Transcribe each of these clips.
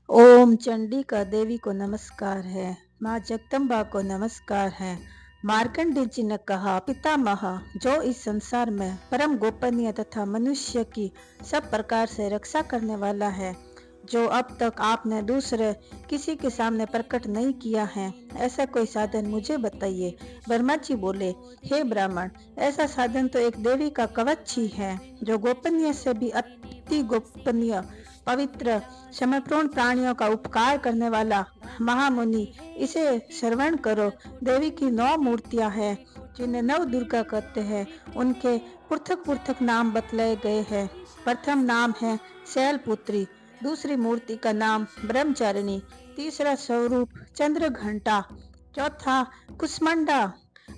ओम चंडिका देवी को नमस्कार है। माँ जगदम्बा को नमस्कार है। मार्कंडेय जी ने कहा, पितामह, जो इस संसार में परम गोपनीय तथा मनुष्य की सब प्रकार से रक्षा करने वाला है, जो अब तक आपने दूसरे किसी के सामने प्रकट नहीं किया है, ऐसा कोई साधन मुझे बताइए। ब्रह्मा जी बोले, हे ब्राह्मण, ऐसा साधन तो एक देवी का कवच ही है, जो गोपनीय से भी अति गोपनीय, पवित्र, समर्पण प्राणियों का उपकार करने वाला महामुनि। इसे श्रवण करो। देवी की 9 मूर्तियां हैं, जिन्हें 9 दुर्गा कहते हैं। उनके पृथक पृथक नाम बतलाए गए हैं। प्रथम नाम है शैलपुत्री, दूसरी मूर्ति का नाम ब्रह्मचारिणी, तीसरा स्वरूप चंद्र घंटा, चौथा कुष्मांडा,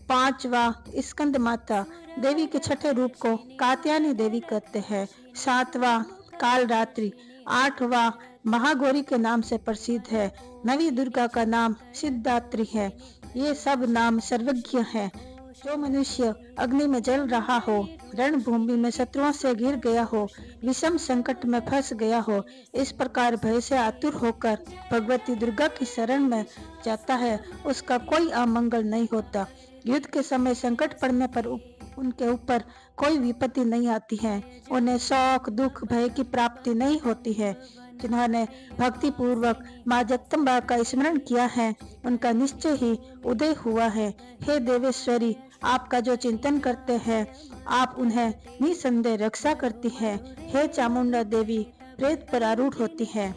पांचवा स्कंद माता। देवी के छठे रूप को कात्यायनी देवी कहते हैं। सातवां कालरात्रि, आठवां महागौरी के नाम से प्रसिद्ध है। नवी दुर्गा का नाम सिद्धात्री है। ये सब नाम सर्वज्ञ हैं। जो मनुष्य अग्नि में जल रहा हो, रणभूमि में शत्रुओं से घिर गया हो, विषम संकट में फंस गया हो, इस प्रकार भय से आतुर होकर भगवती दुर्गा की शरण में जाता है, उसका कोई अमंगल नहीं होता। युद्ध के समय संकट पड़ने पर उनके ऊपर कोई विपत्ति नहीं आती है। उन्हें शौक, दुख, भय की प्राप्ति नहीं होती है। जिन्होंने भक्ति पूर्वक माँ जगदम्बा का स्मरण किया है, उनका निश्चय ही उदय हुआ है। हे देवेश्वरी, आपका जो चिंतन करते हैं, आप उन्हें निसंदेह रक्षा करती हैं। हे चामुंडा देवी, प्रेत पर आरूढ़ होती है।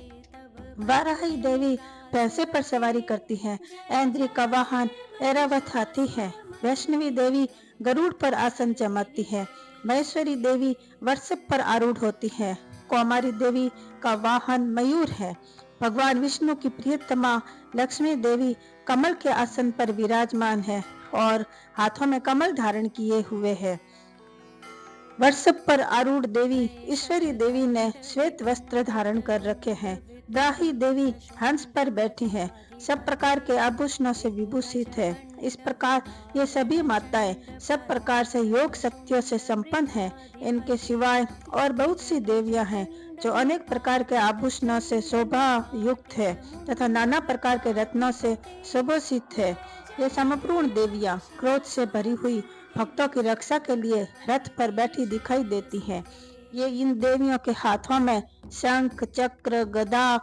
वाराही देवी भैंसे पर सवारी करती है। ऐन्द्री का वाहन ऐरावत हाथी है। वैष्णवी देवी गरुड़ पर आसन जमाती है। महेश्वरी देवी वृषभ पर आरूढ़ होती है। कौमारी देवी का वाहन मयूर है। भगवान विष्णु की प्रियतमा लक्ष्मी देवी कमल के आसन पर विराजमान है और हाथों में कमल धारण किए हुए है। वृषभ पर आरूढ़ देवी ईश्वरी देवी ने श्वेत वस्त्र धारण कर रखे हैं। ब्राही देवी हंस पर बैठी है, सब प्रकार के आभूषणों से विभूषित है। इस प्रकार ये सभी माताएं सब प्रकार से योग शक्तियों से संपन्न है। इनके सिवाय और बहुत सी देवियां हैं, जो अनेक प्रकार के आभूषणों से शोभा युक्त है तथा नाना प्रकार के रत्नों से सुभूषित है। ये समपूर्ण देवियां क्रोध से भरी हुई भक्तों की रक्षा के लिए रथ पर बैठी दिखाई देती हैं। ये इन देवियों के हाथों में शंख, चक्र, गदा,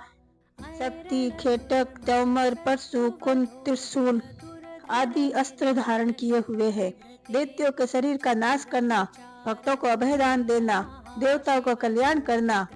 शक्ति, खेटक, तोमर, परशु, कुंड, त्रिशूल आदि अस्त्र धारण किए हुए हैं। दैत्यों के शरीर का नाश करना, भक्तों को अभयदान देना, देवताओं को कल्याण करना,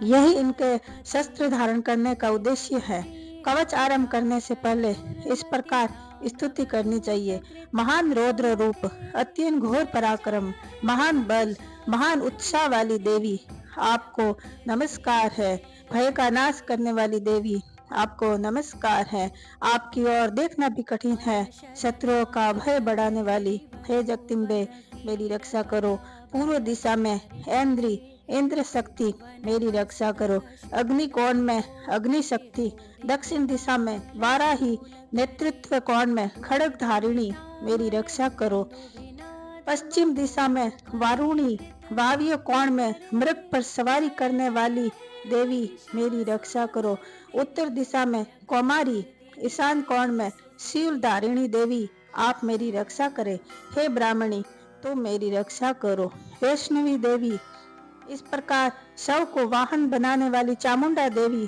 यही इनके शस्त्र धारण करने का उद्देश्य है। कवच आरंभ करने से पहले इस प्रकार स्तुति करनी चाहिए। महान रौद्र रूप, अत्यंत घोर पराक्रम, महान बल, महान उत्साह वाली देवी, आपको नमस्कार है। भय का नाश करने वाली देवी, आपको नमस्कार है। आपकी ओर देखना भी कठिन है। शत्रुओं का भय बढ़ाने वाली, हे जगदम्बे, मेरी रक्षा करो। पूर्व दिशा में ऐन्द्री, इंद्र शक्ति, मेरी रक्षा करो। अग्नि कोण में अग्नि शक्ति, दक्षिण दिशा में वाराही, नेतृत्व कोण में खड़ग धारिणी, मेरी रक्षा करो। पश्चिम दिशा में वारुणी, वायव्य कोण में मृग पर सवारी करने वाली देवी, मेरी रक्षा करो। उत्तर दिशा में कौमारी, ईशान कोण में शूलधारिणी देवी, आप मेरी रक्षा करें। हे ब्राह्मणी, तुम मेरी रक्षा करो। वैष्णवी देवी, इस प्रकार शव को वाहन बनाने वाली चामुंडा देवी,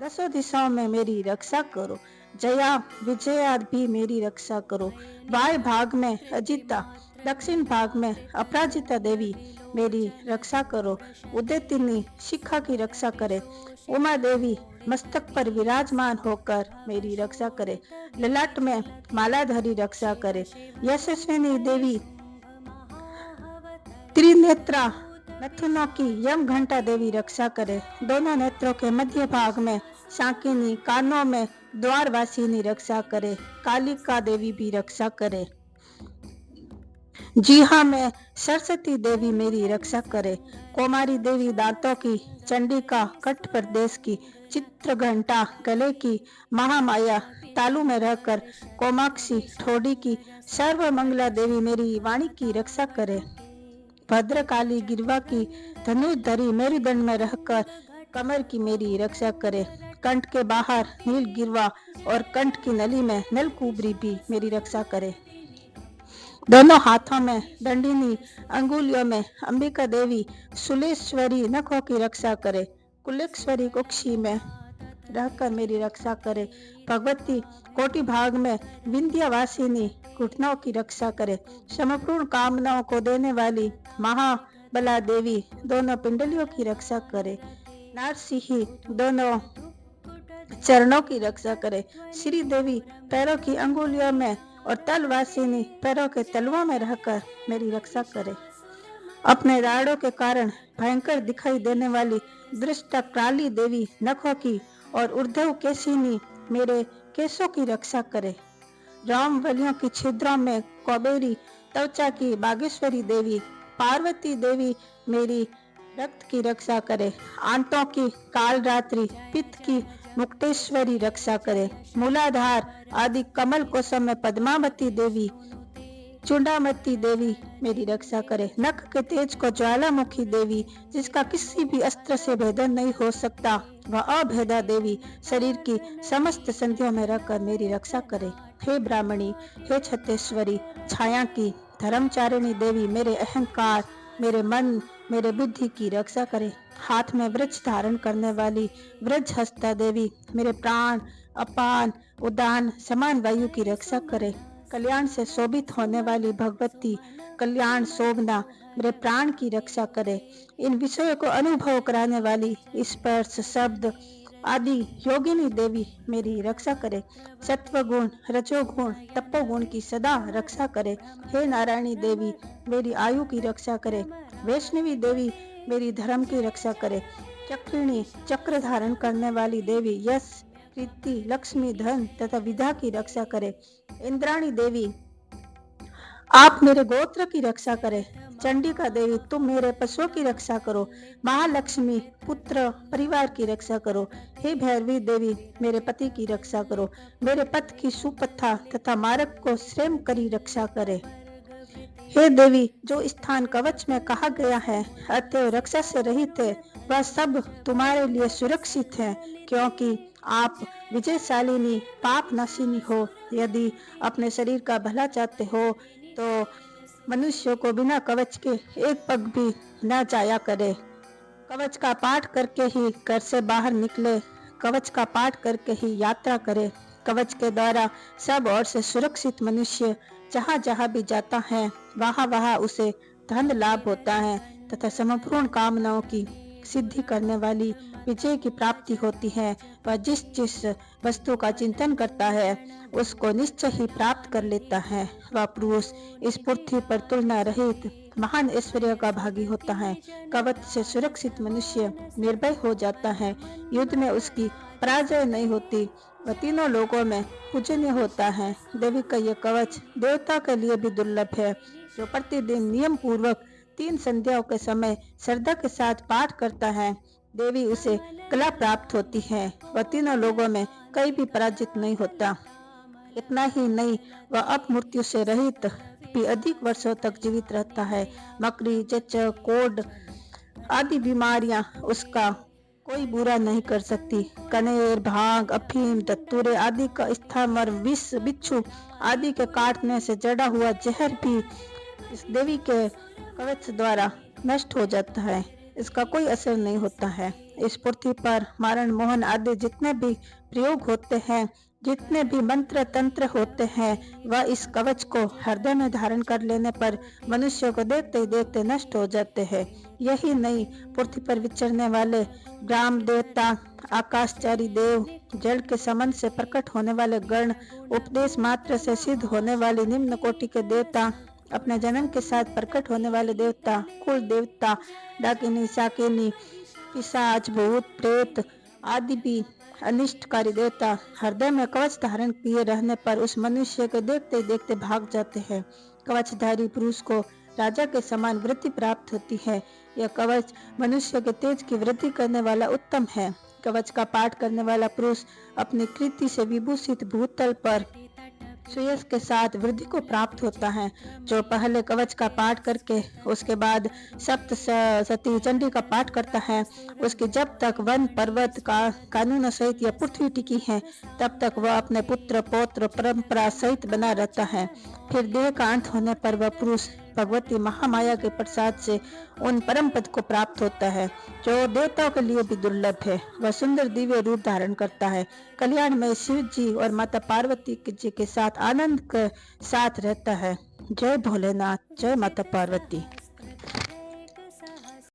10 दिशाओं में मेरी रक्षा करो। जया, विजया भी मेरी रक्षा करो। वाय भाग में अजिता, दक्षिण भाग में अपराजिता देवी, मेरी रक्षा करो। उदयतिनी शिखा की रक्षा करे। उमा देवी मस्तक पर विराजमान होकर मेरी रक्षा करे। ललाट में मालाधारी रक्षा करे। यशस्विनी देवी त्रिनेत्रा नथुनों की यम घंटा देवी रक्षा करे। दोनों नेत्रों के मध्य भाग में शाकिनी, कानों में द्वारवासिनी रक्षा करे। कालिका देवी भी रक्षा करे। जीहा में सरस्वती देवी मेरी रक्षा करे। कौमारी देवी दांतों की, चंडिका कट प्रदेश की, चित्र घंटा गले की, महामाया तालू में रहकर, कोमाक्षी ठोड़ी की, सर्व मंगला देवी मेरी वाणी की रक्षा करे। भद्रकाली गिरवा की, धनुष धरी मेरुदंड में रहकर, कमर की मेरी रक्षा करे। कंठ के बाहर नील गिरवा और कंठ की नली में नलकुबरी भी मेरी रक्षा करे। दोनों हाथों में दंडिनी, अंगुलियों में अंबिका देवी सुलेश्वरी नखों की रक्षा करे। कुलेश्वरी कुक्षी में रहकर मेरी रक्षा करे। भगवती कोटि भाग में विंध्यवासिनी घुटनों की रक्षा करे। समपूर्ण कामनाओं को देने वाली महाबला देवी दोनों पिंडलियों की रक्षा करे। नारसिंही दोनों चरणों की रक्षा करे। श्री देवी पैरों की अंगुलियों में और तलवासिनी पैरों के तलवों में रहकर मेरी रक्षा करे। अपने राड़ों के कारण भयंकर दिखाई देने वाली दृष्टा काली देवी नखों की और ऊर्ध्व केशिनी मेरे केशों की रक्षा करे। राम वलियों की छिद्रों में कौबेरी त्वचा की बागेश्वरी देवी पार्वती देवी मेरी रक्त की रक्षा करे। आंतों की काल रात्रि पित्त की मुक्तेश्वरी रक्षा करे। मूलाधार आदि कमल कोशों में पद्मावती देवी चुंडामती देवी मेरी रक्षा करे। नख के तेज को ज्वालामुखी देवी जिसका किसी भी अस्त्र से भेदन नहीं हो सकता वह अभेदा देवी शरीर की समस्त संधियों में रहकर मेरी रक्षा करे। हे ब्राह्मणी, हे छत्तेश्वरी छाया की धर्मचारिणी देवी मेरे अहंकार, मेरे मन, मेरे बुद्धि की रक्षा करे। हाथ में वृक्ष धारण करने वाली वृक्ष हस्ता देवी मेरे प्राण, अपान, उदान समान वायु की रक्षा करे। कल्याण से शोभित होने वाली भगवती कल्याण शोभना मेरे प्राण की रक्षा करे। इन विषयों को अनुभव कराने वाली स्पर्श शब्द आदि योगिनी देवी मेरी रक्षा करे। सत्व गुण, रजोगुण, तपोगुण की सदा रक्षा करे। हे नारायणी देवी मेरी आयु की रक्षा करे। वैष्णवी देवी मेरी धर्म की रक्षा करे। चक्रिणी चक्र धारण करने वाली देवी यश, कीर्ति, लक्ष्मी, धन तथा विद्या की रक्षा करे। इंद्राणी देवी आप मेरे गोत्र की रक्षा करे। चंडिका देवी तुम मेरे पशुओं की रक्षा करो। महालक्ष्मी पुत्र परिवार की रक्षा करो। हे भैरवी देवी मेरे पति की रक्षा करो। मेरे पथ की सुपथा तथा मार्ग को श्रेम करी रक्षा करे। हे देवी जो स्थान कवच में कहा गया है अतएव रक्षा से रहित है वह सब तुम्हारे लिए सुरक्षित है क्योंकि आप विजयशालिनी पाप नाशिनी हो। यदि अपने शरीर का भला चाहते हो तो मनुष्यों को बिना कवच के एक पग भी न जाया करे। कवच का पाठ करके ही घर से बाहर निकले। कवच का पाठ करके ही यात्रा करे। कवच के द्वारा सब ओर से सुरक्षित मनुष्य जहाँ जहाँ भी जाता है वहाँ वहाँ उसे धन लाभ होता है तथा संपूर्ण कामनाओं की सिद्धि करने वाली विजय की प्राप्ति होती है। वह जिस जिस वस्तु का चिंतन करता है उसको निश्चय ही प्राप्त कर लेता है। वह पुरुष इस पृथ्वी पर तुलना रहित महान ऐश्वर्य का भागी होता है। कवच से सुरक्षित मनुष्य निर्भय हो जाता है। युद्ध में उसकी पराजय नहीं होती। वह तीनों लोगों में पूजनीय होता है। देवी का यह कवच देवता के लिए भी दुर्लभ है। जो प्रतिदिन नियम पूर्वक 3 संध्याओं के समय श्रद्धा के साथ पाठ करता है देवी उसे कला प्राप्त होती है। वह तीनों लोगों में कहीं भी पराजित नहीं होता। इतना ही नहीं वह अपमृत्यु से रहित भी अधिक वर्षों तक जीवित रहता है। मकड़ी, चेचक, कोढ़ आदि बीमारियां उसका कोई बुरा नहीं कर सकती। कनेर, भांग, अफीम, धतूरे आदि का स्थान और विष, बिच्छू आदि के काटने से जड़ा हुआ जहर भी इस देवी के कवच द्वारा नष्ट हो जाता है। इसका कोई असर नहीं होता है। इस पृथ्वी पर मारण, मोहन आदि जितने भी प्रयोग होते हैं, जितने भी मंत्र तंत्र होते हैं वह इस कवच को हृदय में धारण कर लेने पर मनुष्य को देखते ही देखते नष्ट हो जाते हैं। यही नहीं पृथ्वी पर विचरने वाले ग्राम देवता, आकाशचारी देव, जल के संबंध से प्रकट होने वाले गण, उपदेश मात्र से सिद्ध होने वाले निम्न कोटि के देवता, अपने जन्म के साथ प्रकट होने वाले देवता, कुल देवता, डाकिनी, शाकिनी, पिशाच, भूत, प्रेत आदि भी अनिष्टकारी देवता हृदय में कवच धारण किए रहने पर उस मनुष्य को देखते देखते भाग जाते हैं। कवचधारी पुरुष को राजा के समान वृद्धि प्राप्त होती है। यह कवच मनुष्य के तेज की वृद्धि करने वाला उत्तम है। कवच का पाठ करने वाला पुरुष अपनी कृति से विभूषित भूतल पर श्रेयस के साथ वृद्धि को प्राप्त होता है। जो पहले कवच का पाठ करके उसके बाद सप्त सती चंडी का पाठ करता है, उसकी जब तक वन पर्वत का कानून सहित यह पृथ्वी टिकी है, तब तक वह अपने पुत्र पौत्र परंपरा सहित बना रहता है। फिर देह का अंत होने पर वह पुरुष भगवती महामाया के प्रसाद से उन परम पद को प्राप्त होता है, जो देवताओं के लिए भी दुर्लभ है। वह सुंदर दिव्य रूप धारण करता है। कल्याण में शिव जी और माता पार्वती जी के साथ आनंद के साथ रहता है। जय भोलेनाथ, जय माता पार्वती।